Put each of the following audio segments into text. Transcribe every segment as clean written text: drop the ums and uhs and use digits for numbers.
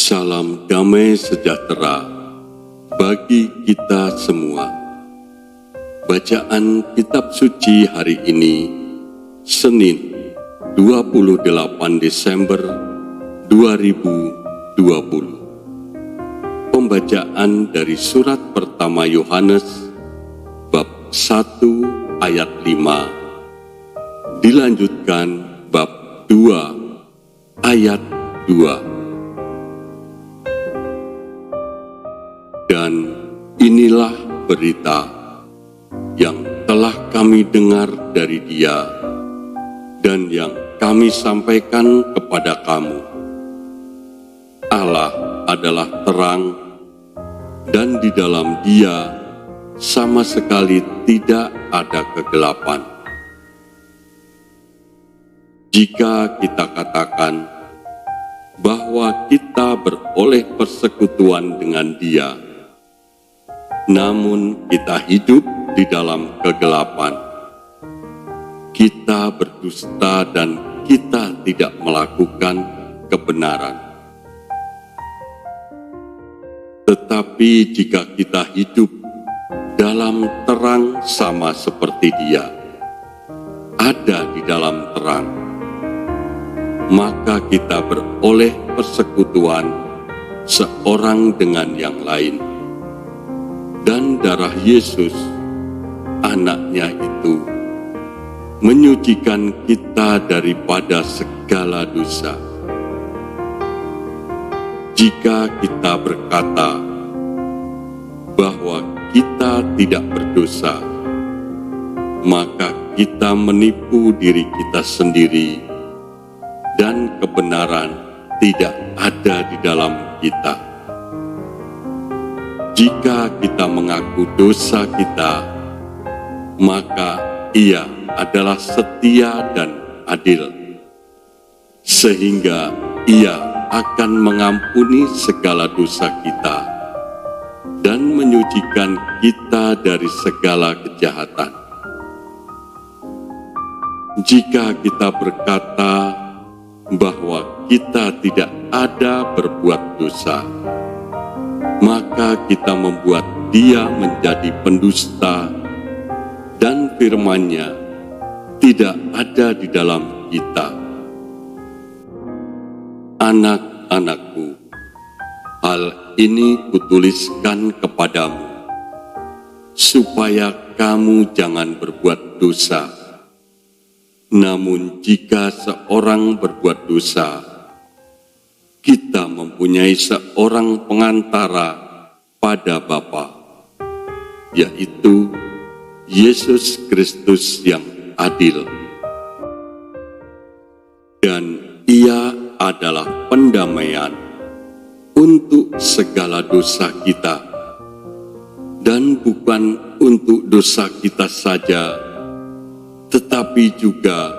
Salam damai sejahtera bagi kita semua. Bacaan Kitab Suci hari ini, Senin 28 Desember 2020. Pembacaan dari surat pertama Yohanes, bab 1 ayat 5, dilanjutkan bab 2 ayat 2. Dan inilah berita yang telah kami dengar dari Dia dan yang kami sampaikan kepada kamu. Allah adalah terang, dan di dalam Dia sama sekali tidak ada kegelapan. Jika kita katakan bahwa kita beroleh persekutuan dengan Dia, namun kita hidup di dalam kegelapan, kita berdusta dan kita tidak melakukan kebenaran. Tetapi jika kita hidup dalam terang sama seperti Dia, ada di dalam terang, maka kita beroleh persekutuan seorang dengan yang lain. Dan darah Yesus, anaknya itu, menyucikan kita daripada segala dosa. Jika kita berkata bahwa kita tidak berdosa, maka kita menipu diri kita sendiri, dan kebenaran tidak ada di dalam kita. Jika kita mengaku dosa kita, maka Ia adalah setia dan adil, sehingga Ia akan mengampuni segala dosa kita dan menyucikan kita dari segala kejahatan. Jika kita berkata bahwa kita tidak ada berbuat dosa, maka kita membuat Dia menjadi pendusta, dan firman-Nya tidak ada di dalam kita. Anak-anakku, hal ini kutuliskan kepadamu, supaya kamu jangan berbuat dosa. Namun jika seorang berbuat dosa, kita mempunyai seorang pengantara pada Bapa, yaitu Yesus Kristus yang adil. Dan Ia adalah pendamaian untuk segala dosa kita, dan bukan untuk dosa kita saja, tetapi juga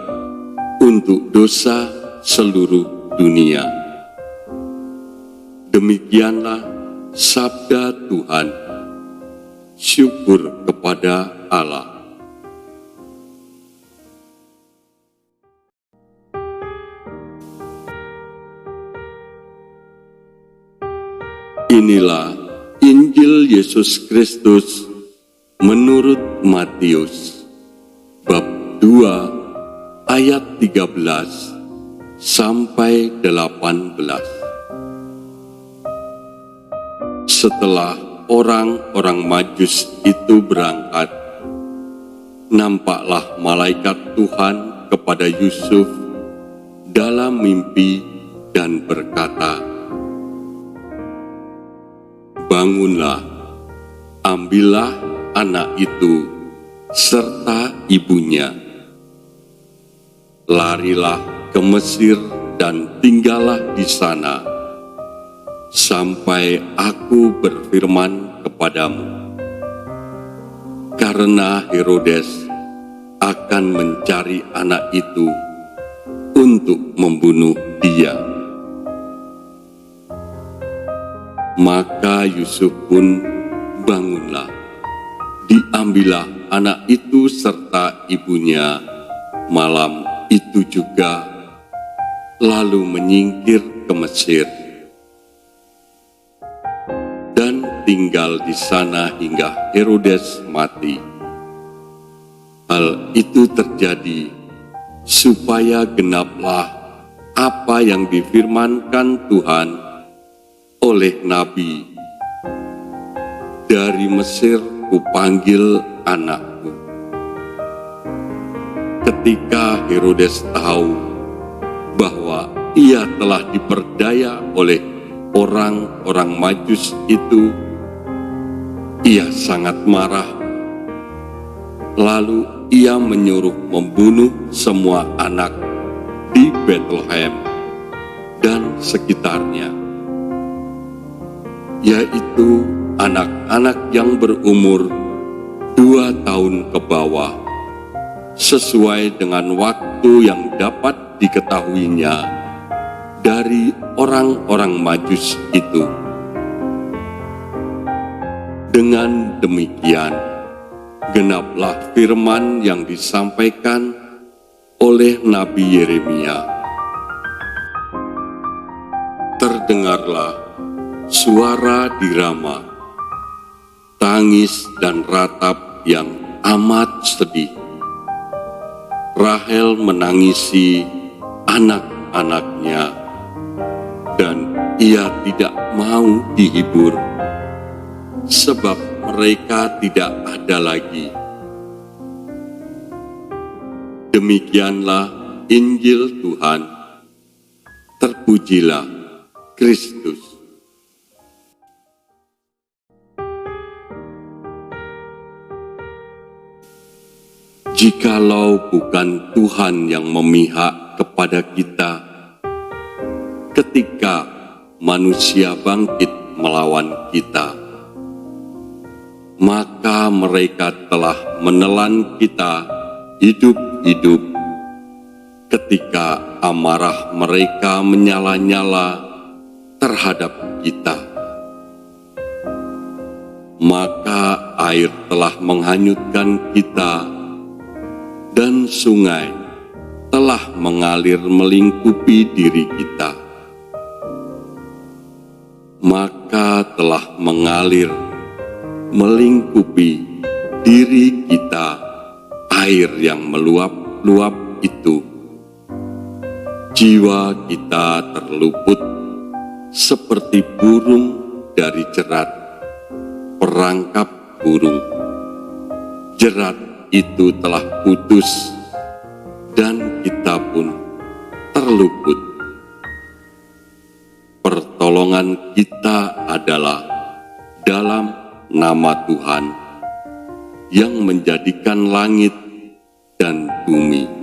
untuk dosa seluruh dunia. Demikianlah sabda Tuhan. Syukur kepada Allah. Inilah Injil Yesus Kristus menurut Matius, bab 2 ayat 13 sampai 18. Setelah orang-orang Majus itu berangkat, nampaklah malaikat Tuhan kepada Yusuf dalam mimpi dan berkata, "Bangunlah, ambillah anak itu serta ibunya, larilah ke Mesir dan tinggallah di sana, sampai aku berfirman kepadamu. Karena Herodes akan mencari anak itu untuk membunuh dia." Maka Yusuf pun bangunlah, diambillah anak itu serta ibunya malam itu juga, lalu menyingkir ke Mesir. tinggal di sana hingga Herodes mati. Hal itu terjadi supaya genaplah apa yang difirmankan Tuhan oleh Nabi, "Dari Mesir kupanggil anakku." Ketika Herodes tahu bahwa ia telah diperdaya oleh orang-orang Majus itu, ia sangat marah. Lalu ia menyuruh membunuh semua anak di Bethlehem dan sekitarnya, yaitu anak-anak yang berumur 2 tahun ke bawah, sesuai dengan waktu yang dapat diketahuinya dari orang-orang Majus itu. Dengan demikian, genaplah firman yang disampaikan oleh Nabi Yeremia. Terdengarlah suara di Rama, tangis dan ratap yang amat sedih. Rahel menangisi anak-anaknya, dan ia tidak mau dihibur, sebab mereka tidak ada lagi. Demikianlah Injil Tuhan. Terpujilah Kristus. Jikalau bukan Tuhan yang memihak kepada kita ketika manusia bangkit melawan kita, maka mereka telah menelan kita hidup-hidup ketika amarah mereka menyala-nyala terhadap kita. Maka air telah menghanyutkan kita, dan sungai telah mengalir melingkupi diri kita. Maka telah mengalir melingkupi diri kita air yang meluap-luap itu. Jiwa kita terluput seperti burung dari jerat perangkap burung. Jerat itu telah putus, dan kita pun terluput. Pertolongan kita adalah dalam nama Tuhan yang menjadikan langit dan bumi.